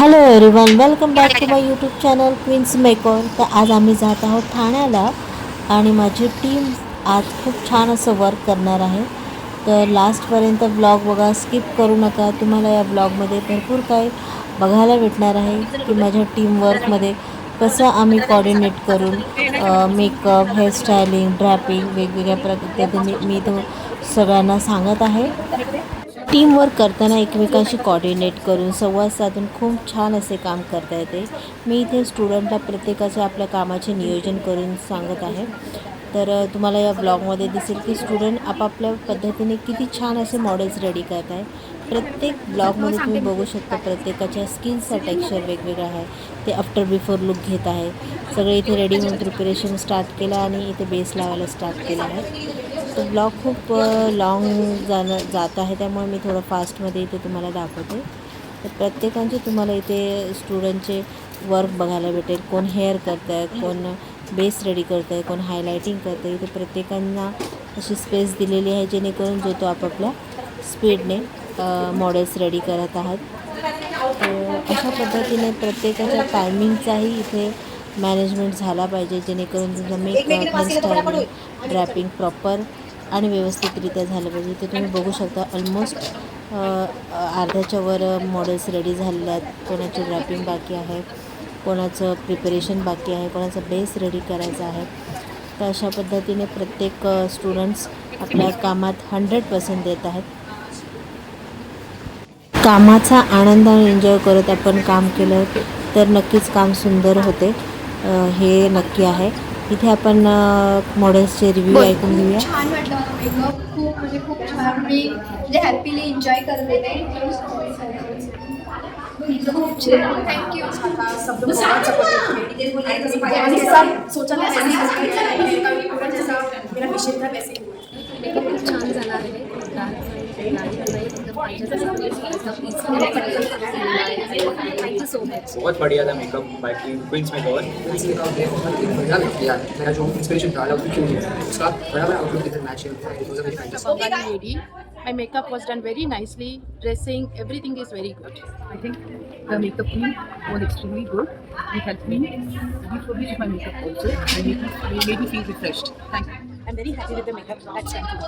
Hello everyone, welcome back to my YouTube channel queens makeover. तर आज आम्ही जात आहोत ठाण्याला आणि माझी टीम आज खूप छान असं वर्क करणार आहे. तर लास्टपर्यंत ब्लॉग बघा, स्किप करू नका. तुम्हाला या ब्लॉगमध्ये भरपूर काही बघायला भेटणार आहे की माझ्या टीमवर्कमध्ये कसं आम्ही कॉर्डिनेट करून मेकअप, हेअरस्टायलिंग, ड्रॅपिंग वेगवेगळ्या पद्धतीने मी तो सगळ्यांना सांगत आहे. टीमवर्क करताना एकमेकांशी कॉर्डिनेट करून संवाद साधून खूप छान असे काम करता येते. मी इथे स्टुडंटला प्रत्येकाच्या आपल्या कामाचे नियोजन करून सांगत आहे. तर तुम्हाला या ब्लॉगमध्ये दिसेल की स्टुडंट आपापल्या पद्धतीने किती छान असे मॉडेल्स रेडी करत आहे. प्रत्येक ब्लॉगमध्ये तुम्ही बघू शकता प्रत्येकाच्या स्किनचा टेक्स्चर वेगवेगळा आहे. ते आफ्टर बिफोर लुक घेत आहे. सगळे इथे रेडी होऊन प्रिपरेशन स्टार्ट केलं आणि इथे बेस लावायला स्टार्ट केला आहे. तर ब्लॉग खूप लाँग जात आहे, त्यामुळे मी थोडं फास्टमध्ये इथे तुम्हाला दाखवते. तर प्रत्येकांचे तुम्हाला इथे स्टुडंटचे वर्क बघायला भेटेल. कोण हेअर करतं आहे, कोण बेस रेडी करतं आहे, कोण हायलायटिंग करतं आहे. इथे प्रत्येकांना अशी स्पेस दिलेली आहे जेणेकरून जो तो आपापल्या स्पीडने मॉडेल्स रेडी करत आहात. तर अशा पद्धतीने प्रत्येकाच्या टायमिंगचाही इथे मॅनेजमेंट झाला पाहिजे जेणेकरून तुमचं मेकअप, हेअरस्टायलिंग, ड्रॅपिंग प्रॉपर आणि व्यवस्थितरित्या झालं पाहिजे. इथे तुम्ही बघू शकता ऑलमोस्ट अर्ध्याच्या वर मॉडेल्स रेडी झालेले आहेत. कोणाची ड्रॅपिंग बाकी आहे, कोणाचं प्रिपरेशन बाकी आहे, कोणाचा बेस रेडी करायचा आहे. तर अशा पद्धतीने प्रत्येक स्टुडंट्स आपल्या कामात 100% देत आहेत. कामाचा आनंद आणि एन्जॉय करत आपण काम केलं तर नक्कीच काम सुंदर होते, हे नक्की आहे. इथे आपण मॉडेल्सचे रिव्ह्यू ऐकून घेऊया. छान वाटलं मला मेकअप खूप छान. मी म्हणजे हॅपीली एन्जॉय करते ते खूप छान. थँक्यू. सब बहुत सपोर्टिव है, सब सोचा मेरा विषय था वैसे मेकअप खूप छान झाला आहे. Thank you so much. बहुत बढ़िया था मेकअप बाय क्वींस मेकओवर. मेरा जो इंस्पिरेशन था उसका बराबर आउटलुक इधर मैच है. It was a very fantastic. lady. My makeup was done very nicely. Dressing, everything is very good. I think the makeup team was extremely good. It helped me refurbish my makeup also and made me feel refreshed. Thank you. I'm very happy with the makeup. That's thank you.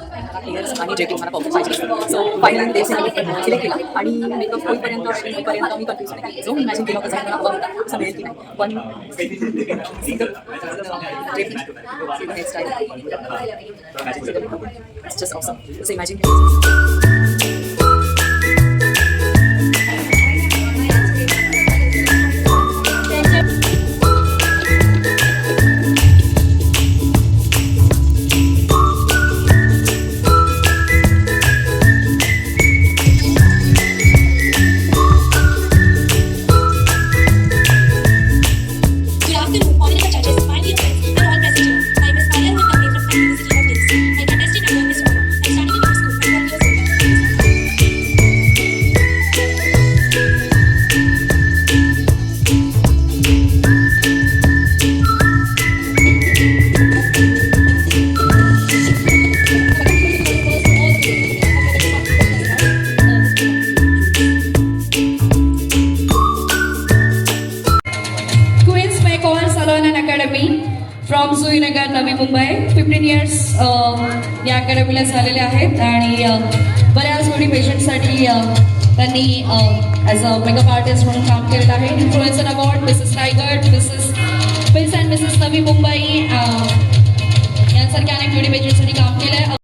Hairs आणि jetting मला perfect पाहिजे. So finally ते select केला आणि makeup होईपर्यंत मी confuse नाही. जो imagine केला होता मला बघा असं मिळेल की नाही, पण hairstyle it's just awesome. So imagine from सुईनगर, नवी मुंबई. 15 इयर्स या अकॅडमीला झालेले आहेत आणि बऱ्याच वेळी पेशंटसाठी त्यांनी ॲज अ मेकअप आर्टिस्ट म्हणून काम केलेलं आहे. Influencer award, Mrs Raigad, Mrs and Mrs Navi Mumbai यांसारख्या अनेक ब्युटी पेशंटसाठी काम केलं आहे.